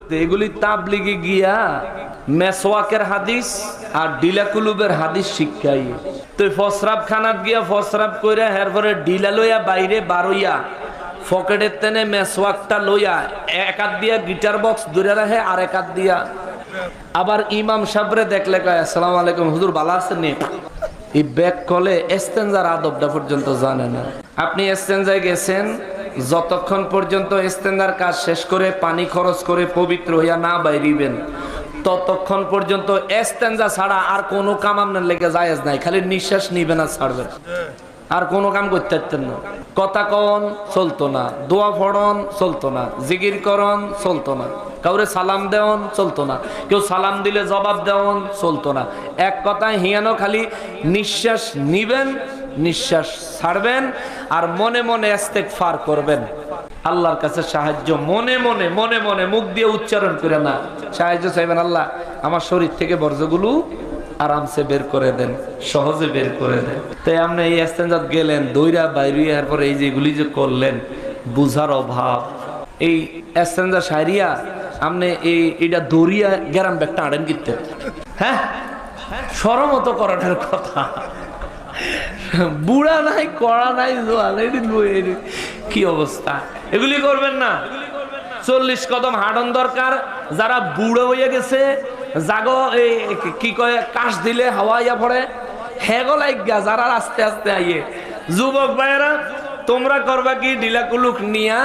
তো এগুলি তাবলিগে গিয়া মেসওয়াকের হাদিস আর ডিলা কুলুবের হাদিস শিক্ষাই। তো ফসরাব খানাত গিয়া ফসরাব কইরা এরপরে ডিলা লইয়া বাইরে বারইয়া পকেটের তেনে মেসওয়াকটা লইয়া এক হাত দিয়া গিটার বক্স ধরে রাখে আর এক হাত দিয়া আবার ইমাম সাহেবরে দেখলে কয় আসসালামু আলাইকুম হুজুর ভালো আছেন নি। এই ব্যাক কলে ইস্তেনজার আদবটা পর্যন্ত জানে না। আপনি ইস্তেনজায় গেছেন, যতক্ষণ পর্যন্ত ইস্তেনজার কাজ শেষ করে পানি খরচ করে পবিত্র হইয়া না বাইরিবেন ততক্ষণ পর্যন্ত ইস্তেনজা ছাড়া আর কোনো কাম আপনার লেগে জায়েজ নাই। খালি নিঃশ্বাস নিবেন আর ছাড়বেন, আর কোনো কাম করতে পারতেন না। কথা কন চলতো না, দোয়া পড়ন চলতো না, জিকির করন চলতো না, কাউরে সালাম দেওয়ন চলতো না, কেউ সালাম দিলে জবাব দেওয়ন চলতো না। এক কথায় হিয়ানো খালি নিঃশ্বাস নিবেন, নিঃশ্বাস ছাড়বেন আর মনে মনে ইস্তেগফার করবেন। আল্লাহর কাছে সাহায্য মনে মনে মনে মনে মুখ দিয়ে উচ্চারণ করে না, সাহায্য চাইবেন। আল্লাহ আমার শরীর থেকে বর্জ্যগুলো আরামসে বের করে দেন, সহজে বের করে দেন। তাই আপনি এই ইস্তেনজাত গেলেন দইরা বাইরে, এরপর এই যেগুলি যে করলেন বুঝার অভাব। এই ইস্তেনজা সারিয়া আপনি এইটা দৌড়িয়া গ্যারাম ব্যাগটা আড়েন কিনতে, হ্যাঁ সরমত করাটার কথা। বুড়া নাই করা নাই কি অবস্থা, এগুলি করবেন না। 40 কদম হাঁটন দরকার। যারা বুড়ো হয়ে গেছে জাগো এই কি কয় কাশ দিলে হাওয়াইয়া পড়ে হেগলাই গা, যারা আস্তে আস্তে আইয়ে যুবক ভাইয়েরা তোমরা করবা কি ডিলাকুলুক নিয়া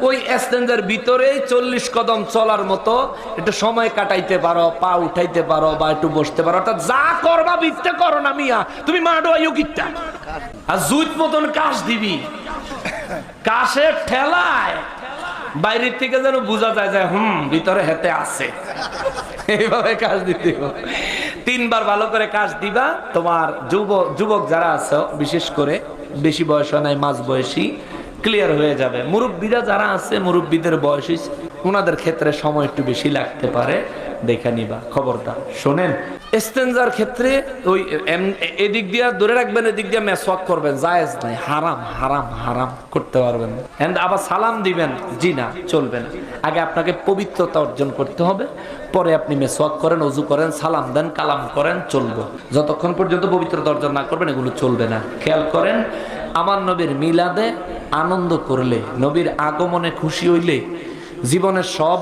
ওই ইস্তেনজার ভিতরে 40 কদম চলার মতো একটু সময় কাটাইতে পারো, পা উঠাইতে পারো বা একটু বসতে পারো। অর্থাৎ যা করবা বিত্তে করো না মিয়া, তুমি মাডো আইও কিটা আর জুত মতন কাশ দিবি, কাশের ঠেলায় বাইরের থেকে যেন বোঝা যায় যে ভিতরে হেতে আছে। এইভাবে কাজ দিতে 3 বার ভালো করে কাজ দিবা। তোমার যুবক যারা আছে বিশেষ করে বেশি বয়স নাই মাঝ বয়সী ক্লিয়ার হয়ে যাবে। মুরব্বীরা যারা আছে মুরব্বীদের বয়স ওনাদের ক্ষেত্রে সময় একটু বেশি লাগতে পারে, দেখে নিবা। খবরদার শোনেন, ইস্তেনজার ক্ষেত্রে ওই এদিক দিয়া ধরে রাখবেন, এদিক দিয়া মেসওয়াক করবেন, জায়েজ নাই, হারাম হারাম হারাম, করতে পারবেন না। আবার সালাম দিবেন, জি না, চলবে না। আগে আপনাকে পবিত্রতা অর্জন করতে হবে, পরে আপনি মেসওয়াক করেন, ওযু করেন, সালাম দেন, কালাম করেন, চলবে। যতক্ষণ পর্যন্ত পবিত্রতা অর্জন না করবেন এগুলো চলবে না। খেয়াল করেন, আমার নবীর মিলাদে আনন্দ করলে, নবীর আগমনে খুশি হইলে জীবনের সব